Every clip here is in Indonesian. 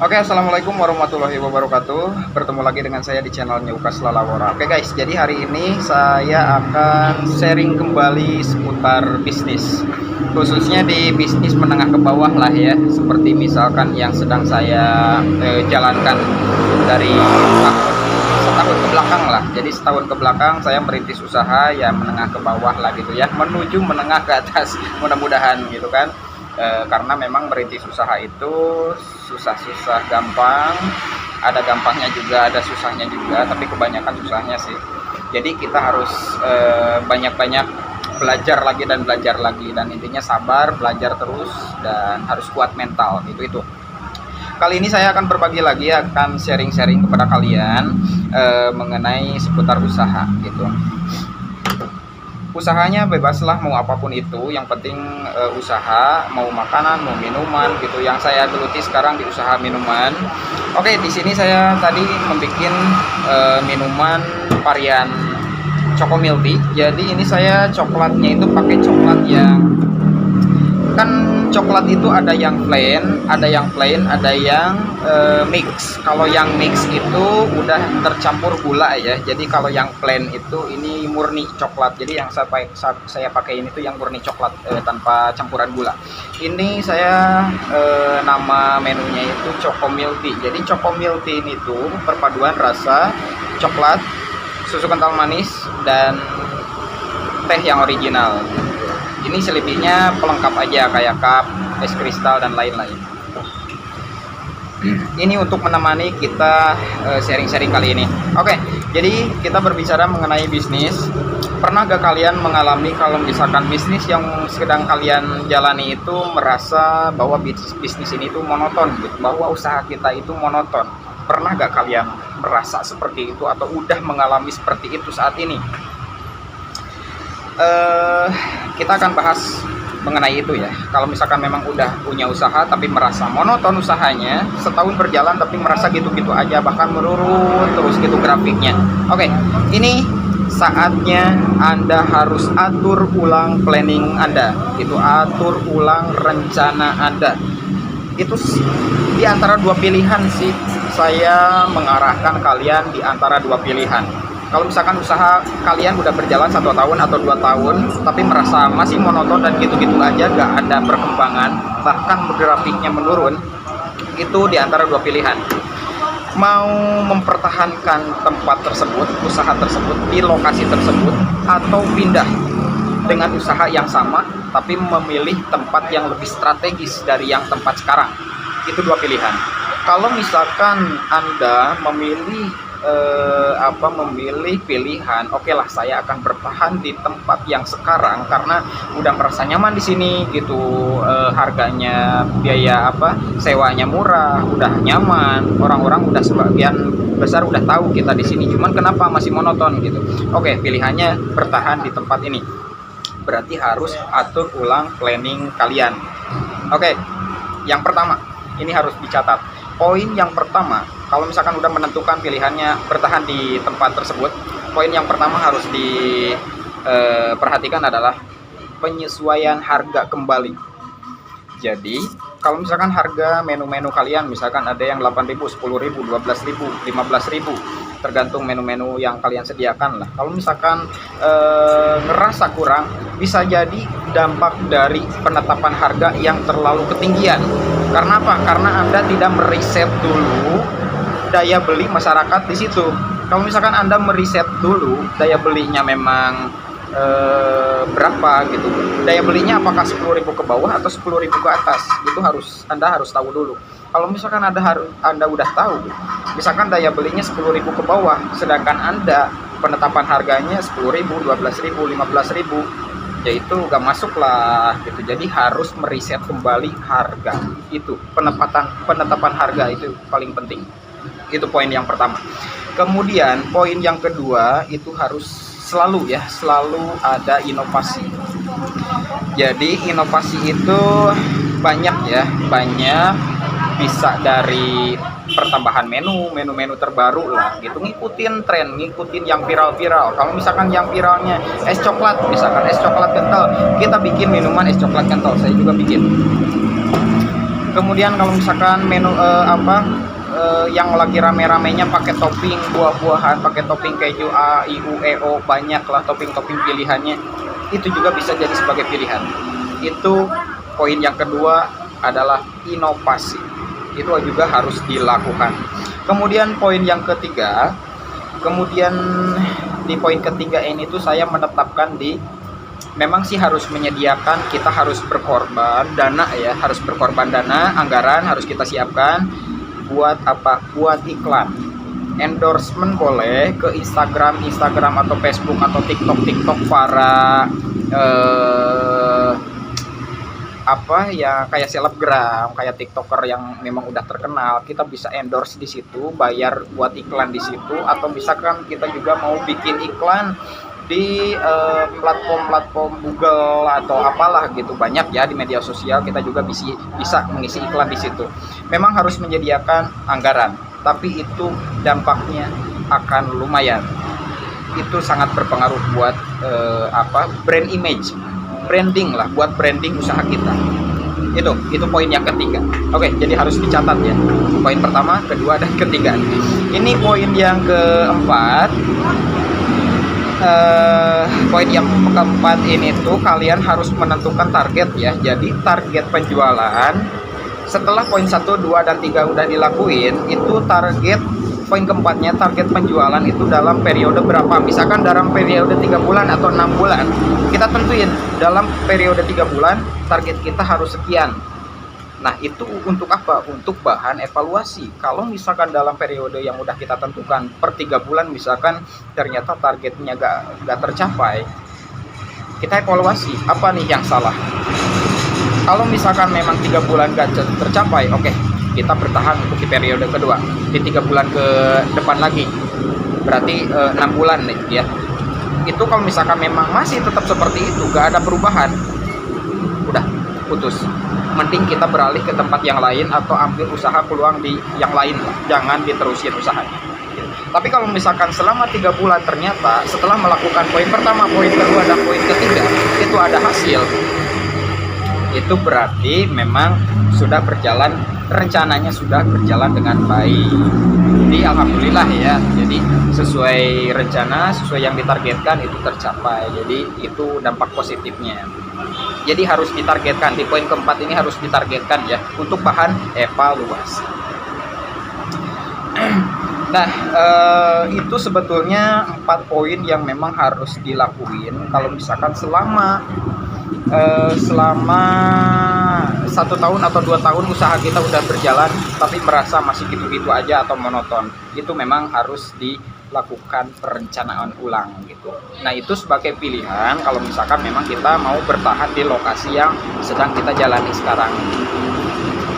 Oke, assalamualaikum warahmatullahi wabarakatuh. Bertemu lagi dengan saya di channelnya Ukas Lalawara. Oke guys, jadi hari ini saya akan sharing kembali seputar bisnis, khususnya di bisnis menengah ke bawah lah ya. Seperti misalkan yang sedang saya jalankan dari setahun ke belakang lah. Jadi setahun ke belakang saya merintis usaha ya menengah ke bawah lah gitu ya, menuju menengah ke atas mudah-mudahan gitu kan. Karena memang merintis usaha itu susah-susah gampang, ada gampangnya juga, ada susahnya juga, tapi kebanyakan susahnya sih. Jadi kita harus banyak-banyak belajar lagi dan belajar lagi, dan intinya sabar, belajar terus, dan harus kuat mental itu. Kali ini saya akan berbagi lagi, akan sharing-sharing kepada kalian mengenai seputar usaha gitu. Usahanya bebaslah, mau apapun itu, yang penting usaha, mau makanan, mau minuman gitu. Yang saya geluti sekarang di usaha minuman. Oke, di sini saya tadi membuat minuman varian Choco Milk Tea. Jadi ini saya coklatnya itu pakai coklat yang, kan coklat itu ada yang plain, ada yang mix. Kalau yang mix itu udah tercampur gula ya. Jadi kalau yang plain itu ini murni coklat. Jadi yang saya pakai ini tuh yang murni coklat tanpa campuran gula. Ini saya nama menunya itu Choco Milk Tea. Jadi Choco Milk Tea ini tuh perpaduan rasa coklat, susu kental manis, dan teh yang original. Ini selebihnya pelengkap aja kayak cup, es kristal, dan lain-lain. Ini untuk menemani kita sharing-sharing kali ini. Oke, jadi kita berbicara mengenai bisnis. Pernah gak kalian mengalami kalau misalkan bisnis yang sedang kalian jalani itu merasa bahwa bisnis ini tuh monoton gitu, bahwa usaha kita itu monoton? Pernah gak kalian merasa seperti itu atau udah mengalami seperti itu saat ini? Kita akan bahas mengenai itu ya. Kalau misalkan memang udah punya usaha tapi merasa monoton usahanya, setahun berjalan tapi merasa gitu-gitu aja, bahkan menurun terus gitu grafiknya. Oke, ini saatnya Anda harus atur ulang planning Anda, itu atur ulang rencana Anda. Itu di antara dua pilihan sih, saya mengarahkan kalian di antara dua pilihan. Kalau misalkan usaha kalian udah berjalan 1 tahun atau 2 tahun tapi merasa masih monoton dan gitu-gitu aja, gak ada perkembangan, bahkan grafiknya menurun, itu di antara dua pilihan. Mau mempertahankan tempat tersebut, usaha tersebut di lokasi tersebut, atau pindah dengan usaha yang sama tapi memilih tempat yang lebih strategis dari yang tempat sekarang. Itu dua pilihan. Kalau misalkan Anda memilih memilih pilihan, oke lah, saya akan bertahan di tempat yang sekarang karena udah merasa nyaman di sini gitu, harganya, biaya sewanya murah, udah nyaman, orang-orang udah sebagian besar udah tahu kita di sini, cuman kenapa masih monoton gitu. Oke, pilihannya bertahan di tempat ini, berarti harus atur ulang planning kalian. Oke, yang pertama ini harus dicatat. Poin yang pertama, kalau misalkan udah menentukan pilihannya bertahan di tempat tersebut, poin yang pertama harus diperhatikan adalah penyesuaian harga kembali. Jadi kalau misalkan harga menu-menu kalian, misalkan ada yang 8.000, 10.000, 12.000, 15.000, tergantung menu-menu yang kalian sediakan lah. Kalau misalkan ngerasa kurang, bisa jadi dampak dari penetapan harga yang terlalu ketinggian. Karena apa? Karena Anda tidak meriset dulu daya beli masyarakat di situ. Kalau misalkan Anda meriset dulu daya belinya memang berapa gitu, daya belinya apakah 10.000 ke bawah atau 10.000 ke atas, itu Anda harus tahu dulu. Kalau misalkan Anda udah tahu, misalkan daya belinya 10.000 ke bawah, sedangkan Anda penetapan harganya 10.000, 12.000, 15.000, ya itu gak masuk lah gitu. Jadi harus meriset kembali harga. Itu penetapan harga itu paling penting. Itu poin yang pertama. Kemudian poin yang kedua, itu harus selalu ada inovasi. Jadi inovasi itu banyak, bisa dari pertambahan menu terbaru lah gitu, ngikutin tren, ngikutin yang viral. Kalau misalkan yang viralnya es coklat, misalkan es coklat kental, kita bikin minuman es coklat kental, saya juga bikin. Kemudian kalau misalkan menu yang lagi rame-ramenya pakai topping buah-buahan, pakai topping keju A, I, U, E, O, banyak lah topping-topping pilihannya. Itu juga bisa jadi sebagai pilihan. Itu poin yang kedua adalah inovasi. Itu juga harus dilakukan. Kemudian poin yang ketiga, di poin ketiga ini tuh saya menetapkan memang sih harus menyediakan, kita harus berkorban dana ya, harus berkorban dana, anggaran harus kita siapkan buat apa? Buat iklan. Endorsement boleh ke Instagram atau Facebook atau TikTok para kayak selebgram, kayak TikToker yang memang udah terkenal, kita bisa endorse di situ, bayar buat iklan di situ, atau misalkan kita juga mau bikin iklan di platform Google atau apalah gitu, banyak ya di media sosial, kita juga bisa mengisi iklan di situ. Memang harus menyediakan anggaran, tapi itu dampaknya akan lumayan. Itu sangat berpengaruh buat brand image, branding lah, buat branding usaha kita. Itu poin yang ketiga. Oke, jadi harus dicatat ya. Poin pertama, kedua, dan ketiga. Ini poin yang keempat. Poin yang keempat ini tuh kalian harus menentukan target ya. Jadi target penjualan setelah poin 1, 2, dan 3 udah dilakuin, itu target poin keempatnya, target penjualan itu dalam periode berapa. Misalkan dalam periode 3 bulan atau 6 bulan, kita tentuin dalam periode 3 bulan target kita harus sekian. Nah, itu untuk apa? Untuk bahan evaluasi. Kalau misalkan dalam periode yang udah kita tentukan per 3 bulan misalkan ternyata targetnya gak tercapai, kita evaluasi apa nih yang salah. Kalau misalkan memang 3 bulan gak tercapai, oke, kita bertahan untuk di periode kedua, di 3 bulan ke depan lagi, berarti 6 bulan nih ya. Itu kalau misalkan memang masih tetap seperti itu, gak ada perubahan, udah putus, mending kita beralih ke tempat yang lain atau ambil usaha peluang di yang lain, jangan diterusin usahanya. Tapi kalau misalkan selama 3 bulan ternyata setelah melakukan poin pertama, poin kedua, dan poin ketiga itu ada hasil, itu berarti memang sudah berjalan, rencananya sudah berjalan dengan baik. Jadi alhamdulillah ya, jadi sesuai rencana, sesuai yang ditargetkan itu tercapai. Jadi itu dampak positifnya. Jadi harus ditargetkan, di poin keempat ini harus ditargetkan ya, untuk bahan evaluasi. Nah, itu sebetulnya 4 poin yang memang harus dilakuin kalau misalkan selama 1 tahun atau 2 tahun usaha kita udah berjalan tapi merasa masih gitu-gitu aja atau monoton. Itu memang harus dilakukan perencanaan ulang gitu. Nah, itu sebagai pilihan kalau misalkan memang kita mau bertahan di lokasi yang sedang kita jalani sekarang.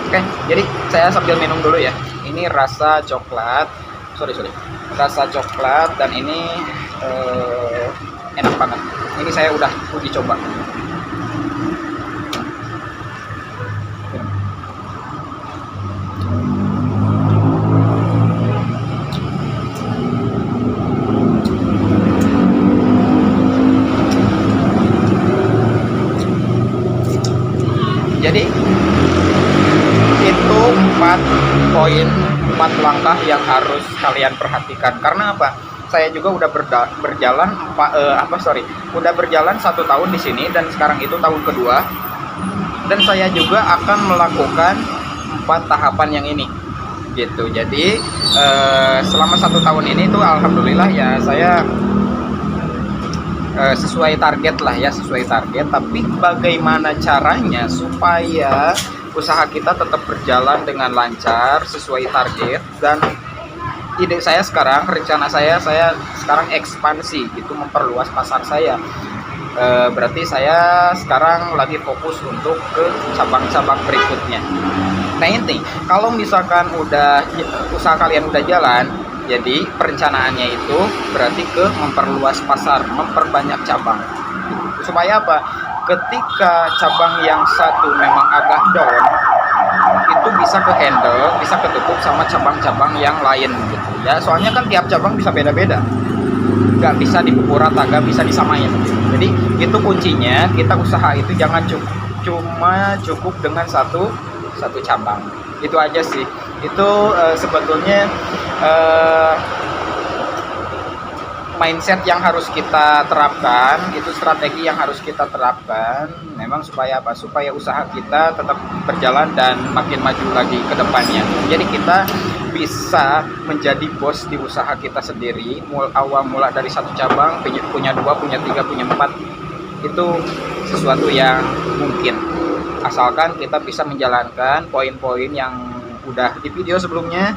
Oke, jadi saya sambil minum dulu ya. Ini rasa coklat, rasa coklat, dan ini enak banget. Ini saya udah uji coba. Jadi itu 4 langkah yang harus kalian perhatikan. Karena apa? Saya juga udah berjalan 1 tahun di sini, dan sekarang itu tahun kedua, dan saya juga akan melakukan 4 tahapan yang ini gitu. Jadi selama 1 tahun ini tuh alhamdulillah ya, saya sesuai target lah ya, sesuai target. Tapi bagaimana caranya supaya usaha kita tetap berjalan dengan lancar sesuai target? Dan ide saya sekarang, rencana saya sekarang ekspansi gitu, memperluas pasar saya. Berarti saya sekarang lagi fokus untuk ke cabang-cabang berikutnya. Nah, ini kalau misalkan usaha kalian udah jalan, jadi perencanaannya itu berarti ke memperluas pasar, memperbanyak cabang. Supaya apa? Ketika cabang yang satu memang agak down, itu bisa ke handle, bisa ketutup sama cabang-cabang yang lain gitu ya. Soalnya kan tiap cabang bisa beda-beda, nggak bisa dipukul rata, nggak bisa disamain. Jadi itu kuncinya, kita usaha itu jangan cuma cukup dengan satu satu cabang. Itu aja sih. Itu sebetulnya mindset yang harus kita terapkan, itu strategi yang harus kita terapkan, memang supaya apa? Supaya usaha kita tetap berjalan dan makin maju lagi ke depannya. Jadi kita bisa menjadi bos di usaha kita sendiri, awal mula dari satu cabang, punya 2, punya 3, punya 4, itu sesuatu yang mungkin. Asalkan kita bisa menjalankan poin-poin yang udah di video sebelumnya.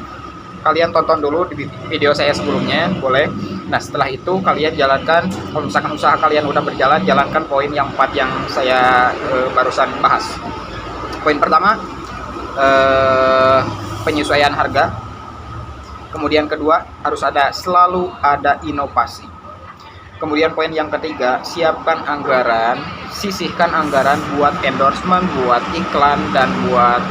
Kalian tonton dulu di video saya sebelumnya, boleh. Nah, setelah itu kalian jalankan, kalau misalkan usaha kalian udah berjalan, jalankan poin yang 4 yang saya barusan bahas. Poin pertama, penyesuaian harga. Kemudian kedua, selalu ada inovasi. Kemudian poin yang ketiga, siapkan anggaran, sisihkan anggaran buat endorsement, buat iklan, dan buat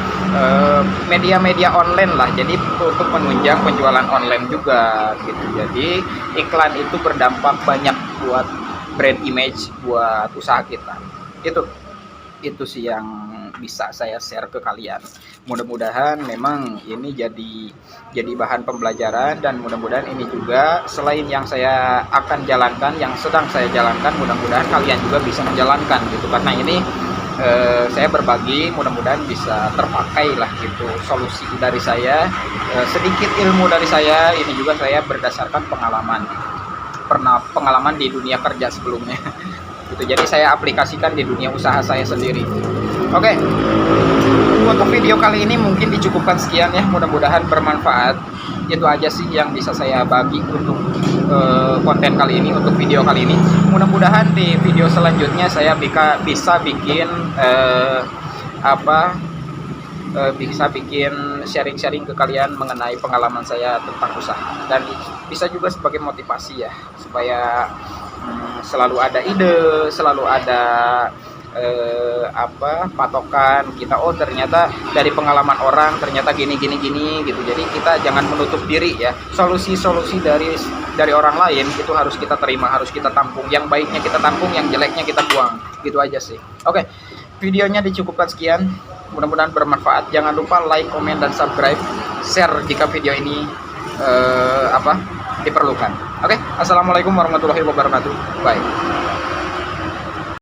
media-media online lah. Jadi untuk menunjang penjualan online juga gitu. Jadi iklan itu berdampak banyak buat brand image, buat usaha kita. Itu sih yang bisa saya share ke kalian. Mudah-mudahan memang ini jadi bahan pembelajaran, dan mudah-mudahan ini juga selain yang saya akan jalankan, yang sedang saya jalankan, mudah-mudahan kalian juga bisa menjalankan gitu. Karena ini saya berbagi, mudah-mudahan bisa terpakai lah gitu solusi dari saya, sedikit ilmu dari saya. Ini juga saya berdasarkan pengalaman di dunia kerja sebelumnya gitu. Jadi saya aplikasikan di dunia usaha saya sendiri. Oke, untuk video kali ini mungkin dicukupkan sekian ya, mudah-mudahan bermanfaat. Itu aja sih yang bisa saya bagi untuk konten kali ini, untuk video kali ini. Mudah-mudahan di video selanjutnya saya bisa bikin bisa bikin sharing-sharing ke kalian mengenai pengalaman saya tentang usaha, dan bisa juga sebagai motivasi ya, supaya selalu ada ide, selalu ada patokan kita. Oh, ternyata dari pengalaman orang ternyata gini gitu. Jadi kita jangan menutup diri ya. Solusi-solusi dari orang lain itu harus kita terima, harus kita tampung. Yang baiknya kita tampung, yang jeleknya kita buang. Gitu aja sih. Oke, videonya dicukupkan sekian. Mudah-mudahan bermanfaat. Jangan lupa like, komen, dan subscribe. Share jika video ini diperlukan. Oke, assalamualaikum warahmatullahi wabarakatuh. Bye.